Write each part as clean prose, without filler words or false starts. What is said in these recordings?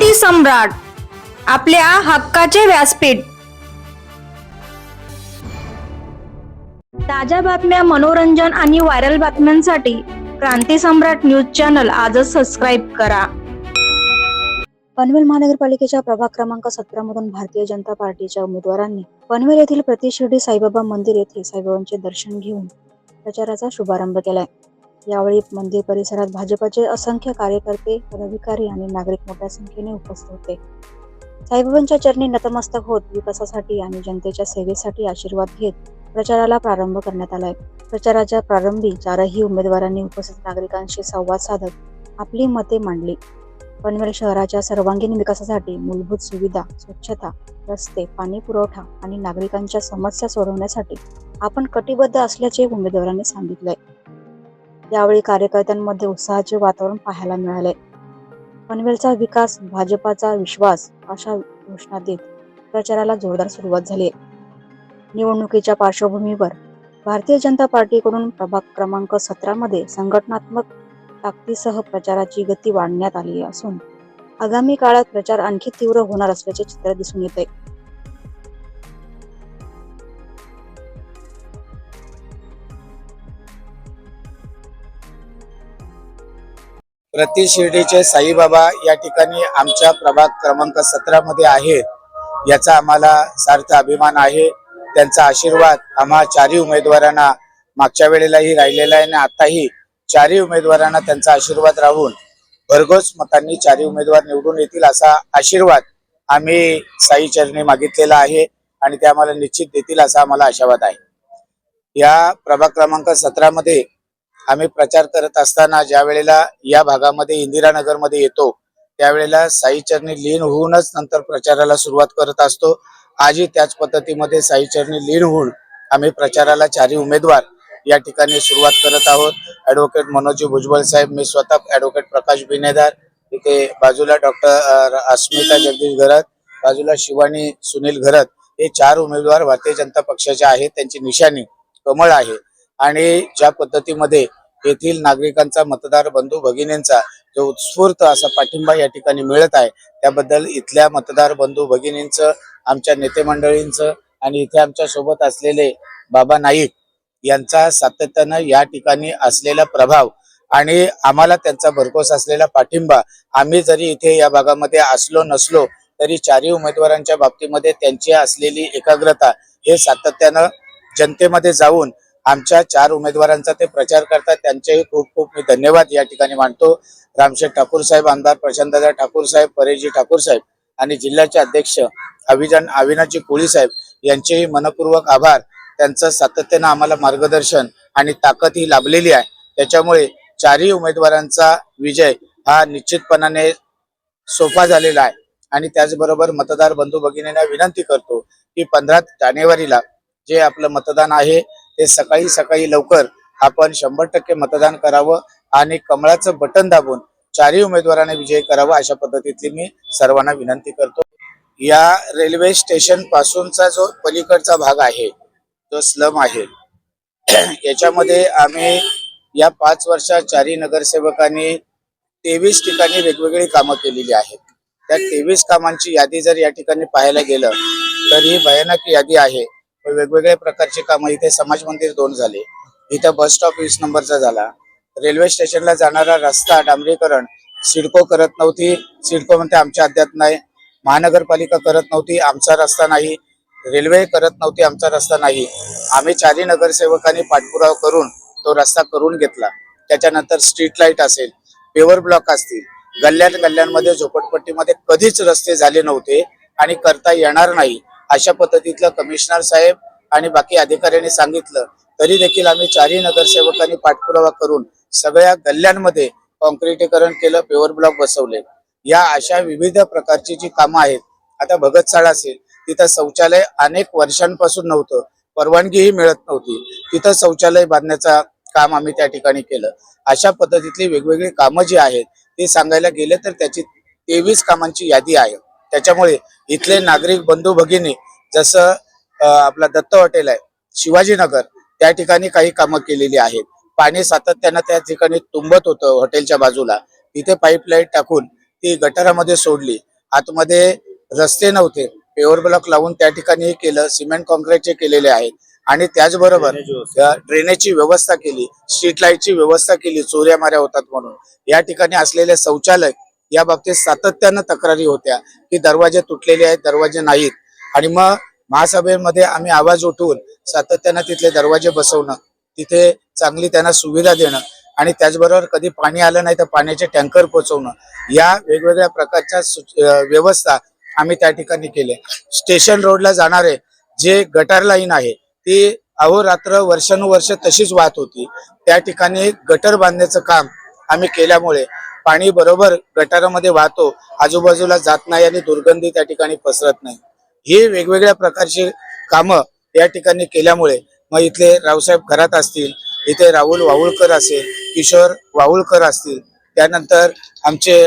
क्रांती सम्राट, आपल्या हक्काचे व्यासपीठ। ताज्या बातम्या, मनोरंजन आणि व्हायरल बातम्यांसाठी क्रांती सम्राट न्यूज चॅनल आजच सबस्क्राईब करा। पनवेल महानगरपालिकेच्या प्रभाग क्रमांक 17 मधून भारतीय जनता पार्टीच्या उमेदवारांनी पनवेल येथील प्रति शिर्डी साईबाबा मंदिर येथे साईबाबांचे दर्शन घेऊन प्रचाराचा शुभारंभ केलाय। यावेळी मंदिर परिसरात भाजपचे असंख्य कार्यकर्ते, पदाधिकारी आणि नागरिक मोठ्या संख्येने उपस्थित होते। साईबाबांच्या चरणी नतमस्तक होत विकासासाठी आणि जनतेच्या सेवेसाठी आशीर्वाद घेत प्रचाराला प्रारंभ करण्यात आलाय। प्रचाराच्या प्रारंभी चारही उमेदवारांनी उपस्थित नागरिकांशी संवाद साधत आपली मते मांडली। पनवेल शहराच्या सर्वांगीण विकासासाठी मूलभूत सुविधा, स्वच्छता, रस्ते, पाणी पुरवठा आणि नागरिकांच्या समस्या सोडवण्यासाठी आपण कटिबद्ध असल्याचे उमेदवारांनी सांगितले। यावेळी कार्यकर्त्यांमध्ये उत्साहाचे वातावरण पाहायला मिळाले। पनवेलचा विकास, भाजपाचा विश्वास अशा घोषणा देत प्रचाराला जोरदार सुरुवात झाली। निवडणुकीच्या पार्श्वभूमीवर भारतीय जनता पार्टीकडून प्रभाग क्रमांक 17 मध्ये संघटनात्मक ताकदीसह प्रचाराची गती वाढवण्यात आली असून आगामी काळात प्रचार आणखी तीव्र होणार असल्याचे चित्र दिसून येते। प्रति शिर्डीचे साईबाबा या ठिकाणी आमच्या प्रभाग क्रमांक 17 मध्ये आहेत, याचा आम्हाला सार्थ अभिमान आहे। त्यांचा आशीर्वाद आम्हा चारही उमेदवारांना मागच्या वेळेलाही राहिलेला आहे आणि आताही चारही उमेदवारांना त्यांचा आशीर्वाद राहून भरघोस मतांनी चारही उमेदवार निवडून येतील असा आशीर्वाद आम्ही साई चरणी मागितलेला आहे आणि ते आम्हाला निश्चित देतील असा आम्हाला आशावाद आहे। या प्रभाग क्रमांक 17 मध्ये आम्ही प्रचार करत असताना ज्या वेळेला या भागामध्ये इंदिरानगर मध्ये येतो त्यावेळेला साई चरणी लीन होऊनच नंतर प्रचाराला सुरुवात करत असतो। आजही त्याच पद्धतीमध्ये साई चरणी लीन होऊन आम्ही प्रचाराला चारही उमेदवार या ठिकाणी सुरुवात करत आहोत। ॲडव्होकेट मनोज भुजबळ साहेब, मी स्वतः ॲडव्होकेट प्रकाश बिनेदार, इथे बाजूला डॉक्टर अस्मिता जगदीश घरत, बाजूला शिवानी सुनील घरत, हे चार उमेदवार भारतीय जनता पक्षाचे आहेत। त्यांची निशाणी कमळ आहे आणि ज्या पद्धतीमध्ये येथील नागरिकांचा, मतदार बंधू भगिनींचा जो उत्स्फूर्त असा पाठिंबा या ठिकाणी मिळत आहे त्याबद्दल इथल्या मतदार बंधू भगिनींचं, आमच्या नेते मंडळींचं आणि इथे आमच्या सोबत असलेले बाबा नाईक यांचा सातत्यानं या ठिकाणी असलेला प्रभाव आणि आम्हाला त्यांचा भरघोस असलेला पाठिंबा, आम्ही जरी इथे या भागामध्ये असलो नसलो तरी चारही उमेदवारांच्या बाबतीमध्ये त्यांची असलेली एकाग्रता हे सातत्यानं जनतेमध्ये जाऊन आमच्या चार उमेदवारांचा ते प्रचार करतात। त्यांचेही खूप खूप मी धन्यवाद या ठिकाणी मानतो। रामशेठ ठाकूर साहेब, आमदार प्रशांतदादा ठाकूर साहेब, परेशजी ठाकूर साहेब आणि जिल्ह्याचे अध्यक्ष अविनाशजी कोळी साहेब यांचेही मनपूर्वक आभार। त्यांचं सातत्यानं आम्हाला मार्गदर्शन आणि ताकद ही लाभलेली आहे। त्याच्यामुळे चारही उमेदवारांचा विजय हा निश्चितपणाने सोपा झालेला आहे आणि त्याचबरोबर मतदार बंधू भगिनींना विनंती करतो की 15 जानेवारीला जे आपलं मतदान आहे ते सकाळी लवकर आपण 100% मतदान करावं आणि कमळाचं बटन दाबून चारही उमेदवारांना विजयी करावा अशा पद्धतीतली मी सर्वांना विनंती करतो। या रेल्वे स्टेशन पासूनचा जो पलीकडचा भाग आहे, जो स्लम आहे, याच्यामध्ये आम्ही या 5 वर्षात चारही नगरसेवकांनी 23 ठिकाणी वेगवेगळी कामं केलेली आहेत। त्या 23 कामांची यादी जर या ठिकाणी पाहायला गेलं तर ही भयानक यादी आहे। वेगवेगळ्या प्रकारची कामं, इथे समाज मंदिर 2 झाले, इथं बस स्टॉप 20 नंबरचा झाला, रेल्वे स्टेशनला जाणारा रस्ता डांबरीकरण सिडको करत नव्हती, सिडको म्हणते आमच्या अद्यात नाही, महानगरपालिका करत नव्हती, आमचा रस्ता नाही, रेल्वे करत नव्हती, आमचा रस्ता नाही। आम्ही चारही नगरसेवकांनी पाठपुरावा करून तो रस्ता करून घेतला। त्याच्यानंतर स्ट्रीट लाईट असेल, पेवर ब्लॉक असतील, गल्ल्यांमध्ये झोपडपट्टीमध्ये कधीच रस्ते झाले नव्हते आणि करता येणार नाही अशा पद्धतीतलं कमिशनर साहेब आणि बाकी अधिकाऱ्यांनी सांगितलं, तरी देखील आम्ही चारही नगरसेवकांनी पाठपुरावा करून सगळ्या गल्ल्यांमध्ये कॉन्क्रिटीकरण केलं, पेवर ब्लॉक बसवले। या अशा विविध प्रकारची जी कामं आहेत, आता भगतसाळ असेल तिथं शौचालय अनेक वर्षांपासून नव्हतं, परवानगीही मिळत नव्हती, तिथं शौचालय बांधण्याचं काम आम्ही त्या ठिकाणी केलं। अशा पद्धतीतली वेगवेगळी कामं जी आहेत ती सांगायला गेले तर त्याची 23 कामांची यादी आहे। त्याच्यामुळे इथले नागरिक बंधू भगिनी, जसं आपला दत्त हॉटेल आहे शिवाजीनगर, त्या ठिकाणी काही कामं केलेली आहेत। पाणी सातत्यानं त्या ठिकाणी तुंबत होतं हॉटेलच्या बाजूला, तिथे पाईपलाईन टाकून ती गटारामध्ये सोडली आतमध्ये रस्ते नव्हते, पेवर ब्लॉक लावून त्या ठिकाणी हे केलं, सिमेंट कॉन्क्रीटचे केलेले आहेत आणि त्याचबरोबर ड्रेनेजची व्यवस्था केली, स्ट्रीट लाईटची व्यवस्था केली, चोऱ्या माऱ्या होतात म्हणून. या ठिकाणी असलेले शौचालय या बाबतीत सातत्यानं तक्रारी होत्या की दरवाजे तुटलेले आहेत, दरवाजे नाहीत. आणि मग महासभेमध्ये आम्ही आवाज उठवून सातत्यानं तिथले दरवाजे बसवणं, तिथे चांगली त्यांना सुविधा देणं आणि त्याचबरोबर कधी पाणी आलं नाही तर पाण्याचे टँकर पोहोचवणं, या वेगवेगळ्या प्रकारच्या व्यवस्था आम्ही त्या ठिकाणी केले. स्टेशन रोडला जाणारे जे गटार लाईन आहे ती अहोरात्र वर्षानुवर्ष तशीच वाहत होती. त्या ठिकाणी गटर बांधण्याचं काम आम्ही केल्यामुळे पाणी बरोबर गटारामध्ये वाहतो, आजूबाजूला जात नाही आणि दुर्गंधी त्या ठिकाणी पसरत नाही. ही वेगवेगळ्या प्रकारची कामं या ठिकाणी केल्यामुळे मग इथले रावसाहेब खरात असतील, इथे राहुल वाहुळकर असेल, किशोर वाहुळकर असतील, त्यानंतर आमचे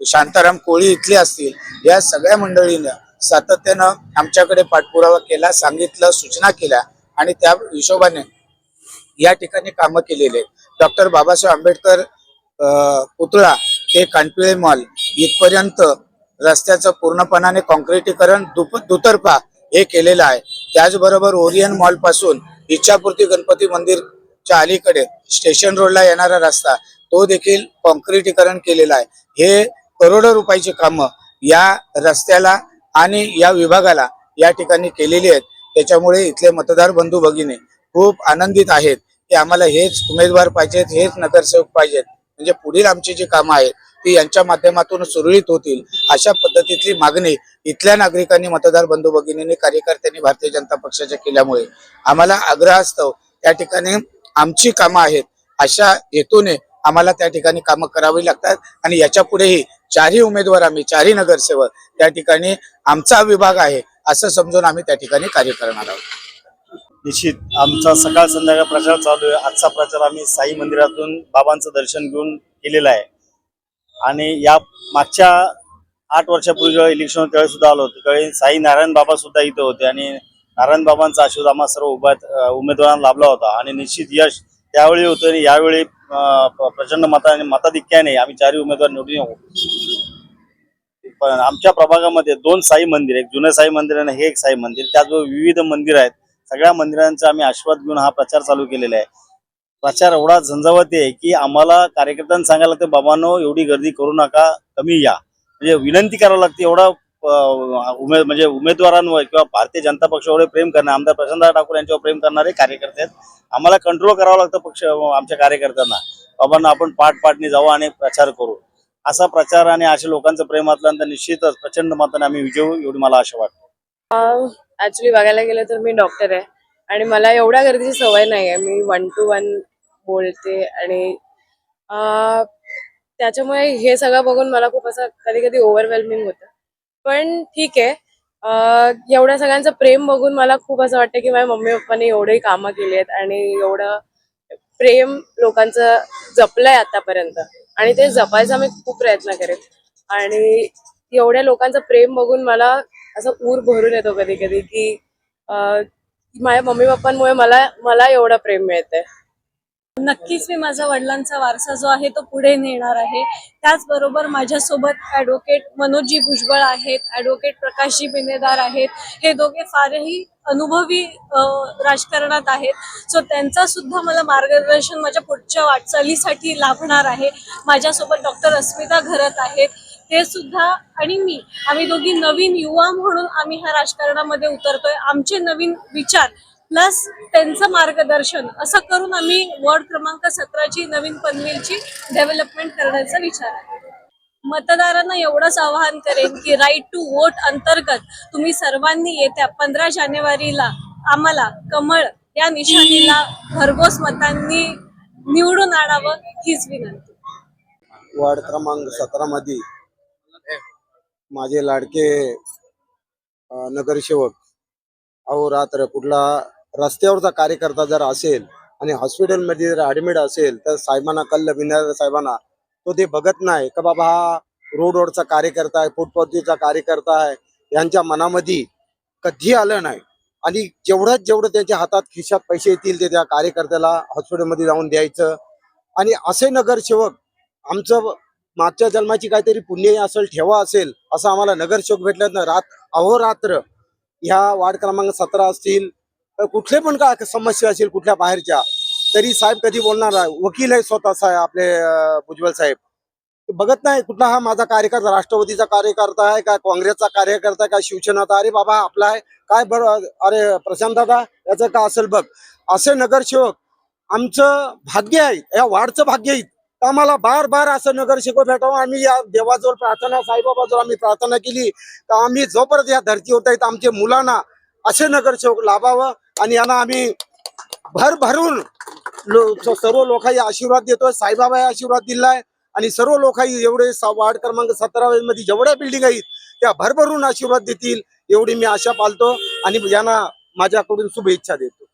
शांताराम कोळी इथले असतील, या सगळ्या मंडळीनं सातत्यानं आमच्याकडे पाठपुरावा केला, सांगितलं, सूचना केल्या आणि त्या हिशोबाने या ठिकाणी कामं केलेले. डॉक्टर बाबासाहेब आंबेडकर पुतळा ते कानपिळे मॉल इथपर्यंत रस्त्याचं पूर्णपणाने कॉन्क्रिटीकरण दुतर्फा हे केलेलं आहे. त्याचबरोबर ओरियन मॉल पासून इच्छापूर्ती गणपती मंदिरच्या अलीकडे स्टेशन रोडला येणारा रस्ता तो देखील कॉन्क्रिटीकरण केलेला आहे. हे करोडो रुपयाची कामं या रस्त्याला आणि या विभागाला या ठिकाणी केलेली आहेत. त्याच्यामुळे इथले मतदार बंधू भगिनी खूप आनंदित आहेत की आम्हाला हेच उमेदवार पाहिजेत, हेच नगरसेवक पाहिजेत, म्हणजे पुढील आमची जी कामं आहेत ती यांच्या माध्यमातून सुरळीत होतील, अशा पद्धतीतली मागणी इथल्या नागरिकांनी, मतदार बंधू भगिनींनी, कार्यकर्त्यांनी भारतीय जनता पक्षाच्या केल्यामुळे आम्हाला आग्रहास्तव त्या ठिकाणी आमची कामं आहेत अशा हेतूने आम्हाला त्या ठिकाणी कामं करावी लागतात. आणि याच्या पुढेही चारही उमेदवार, आम्ही चारही नगरसेवक त्या ठिकाणी आमचा विभाग आहे असं समजून आम्ही त्या ठिकाणी कार्य करणार आहोत. निश्चित आमचा सकाळ संध्याकाळ प्रचार चालू आहे. आजचा प्रचार आम्ही साई मंदिरातून बाबांचं दर्शन घेऊन केलेला आहे आणि या मागच्या 8 वर्षापूर्वी जेव्हा इलेक्शन होतं त्यावेळी सुद्धा आलो होतो, त्यावेळी साई नारायण बाबा सुद्धा इथे होते आणि नारायण बाबांचा आशीर्वाद आम्हा सर्व उमेदवारांना लाभला होता आणि निश्चित यश त्यावेळी होतं आणि यावेळी प्रचंड मताधिक्याने आम्ही चारही उमेदवार निवडून येऊ. पण आमच्या प्रभागामध्ये 2 साई मंदिर, एक जुनं साई मंदिर आणि हे एक साई मंदिर, त्याचबरोबर विविध मंदिर आहेत. सगळ्या मंदिरांचा आम्ही आशीर्वाद घेऊन हा प्रचार चालू केलेला आहे. प्रचार एवढा झंझावाती आहे की आम्हाला कार्यकर्त्यांना सांगायला लागतं, बाबांनो एवढी गर्दी करू नका, कमी या, म्हणजे विनंती करावी लागते. एवढा म्हणजे उमेदवारांवर किंवा भारतीय जनता पक्षावर प्रेम करणारे आमदार प्रशांतदादा ठाकूर यांच्यावर प्रेम करणारे कार्यकर्ते आहेत. आम्हाला कंट्रोल करावं लागतं पक्ष आमच्या कार्यकर्त्यांना, बाबांना आपण पाठपाठणी जाऊ आणि प्रचार करू. असा प्रचार आणि अशा लोकांचं प्रेम असल्यानंतर निश्चितच प्रचंड मताने आम्ही विजय होऊ एवढी मला आशा वाटते. ऍक्च्युली बघायला गेलं तर मी डॉक्टर आहे आणि मला एवढ्या गर्दीची सवय नाही आहे. मी 1 to 1 बोलते आणि त्याच्यामुळे हे सगळं बघून मला खूप असं कधी कधी ओव्हरवेल्मिंग होतं. पण ठीक आहे, एवढ्या सगळ्यांचं प्रेम बघून मला खूप असं वाटतं की माझ्या मम्मी पप्पांनी एवढी कामं केली आहेत आणि एवढं प्रेम लोकांचं जपलंय आतापर्यंत आणि ते जपायचा मी खूप प्रयत्न करेन. आणि एवढ्या लोकांचं प्रेम बघून मला असं ऊर भरून येतो कधी कधी की माझ्या मम्मी पप्पांमुळे मला एवढं प्रेम मिळतंय. नक्कीच मी माझा वडिलांचा वारसा जो आहे तो पुढे नेणार आहे. त्याचबरोबर माझ्यासोबत ॲडव्होकेट मनोजजी भुजबळ आहेत, ॲडव्होकेट प्रकाशजी बिनेदार आहेत. हे दोघे फारही अनुभवी राजकारणात आहेत. सो त्यांचा सुद्धा मला मार्गदर्शन माझ्या पुढच्या वाटचालीसाठी लाभणार आहे. माझ्यासोबत डॉक्टर अस्मिता घरत आहेत, ते सुद्धा आणि मी, आम्ही दोघी नवीन युवा म्हणून आम्ही ह्या राजकारणामध्ये उतरतोय. आमचे नवीन विचार प्लस त्यांचं मार्गदर्शन असं करून आम्ही वॉर्ड क्रमांक 17ची नवीन पनवेलची डेव्हलपमेंट करण्याचा विचार आहे. मतदारांना एवढंच आवाहन करेन की राईट टू वोट अंतर्गत तुम्ही सर्वांनी येत्या 15 जानेवारीला आम्हाला कमळ या निशाणीला भरघोस मतांनी निवडून आणावं हीच विनंती. वार्ड क्रमांक 17 मध्ये माझे लाडके नगरसेवक अहोरात्र कुठला रस्त्यावरचा कार्यकर्ता जर असेल आणि हॉस्पिटलमध्ये जर ऍडमिट असेल तर साहेबांना कल्ल बिनार साहेबांना तो ते बघत नाही का बाबा हा रोडवरचा कार्यकर्ता आहे, फुटपाथचा कार्यकर्ता आहे, यांच्या मनामध्ये कधी आलं नाही. आणि जेवढं त्यांच्या हातात खिशात पैसे येतील ते त्या कार्यकर्त्याला हॉस्पिटलमध्ये जाऊन द्यायचं. आणि असे नगरसेवक आमचं मागच्या जन्माची काहीतरी पुण्य असेल ठेवा असेल असं आम्हाला नगरसेवक भेटल्यात ना. अहोरात्र ह्या वार्ड क्रमांक 17 असतील, कुठले पण काय समस्या असेल कुठल्या बाहेरच्या, तरी साहेब कधी बोलणार आहे. वकील आहे स्वतः साहेब आपले भुजबळ साहेब. बघत नाही कुठला हा माझा कार्यकर्ता राष्ट्रवादीचा कार्यकर्ता आहे का, काँग्रेसचा कार्यकर्ता आहे का, शिवसेनाचा. अरे बाबा आपला आहे काय बरं, अरे प्रशांत दादा याचं का असेल बघ. असे नगरसेवक आमचं भाग्य आहे, या वार्डचं भाग्य आहे. तर आम्हाला बार बार असं नगरसेवक भेटावं. आम्ही या देवाजवळ प्रार्थना, साईबाबाजवळ आम्ही प्रार्थना केली तर आम्ही जोपर्यंत या धर्तीवर आहेत आमच्या मुलांना असे नगरसेवक लाभावं. आणि यांना आम्ही भरभरून सर्व लोकांनी आशीर्वाद देतोय. साईबाबा आशीर्वाद दिलाय आणि सर्व लोकांनी एवढे वार्ड क्रमांक 17 मध्ये जेवढ्या बिल्डिंग आहेत त्या भरभरून आशीर्वाद देतील एवढी मी आशा पाळतो आणि यांना माझ्याकडून शुभेच्छा देतो.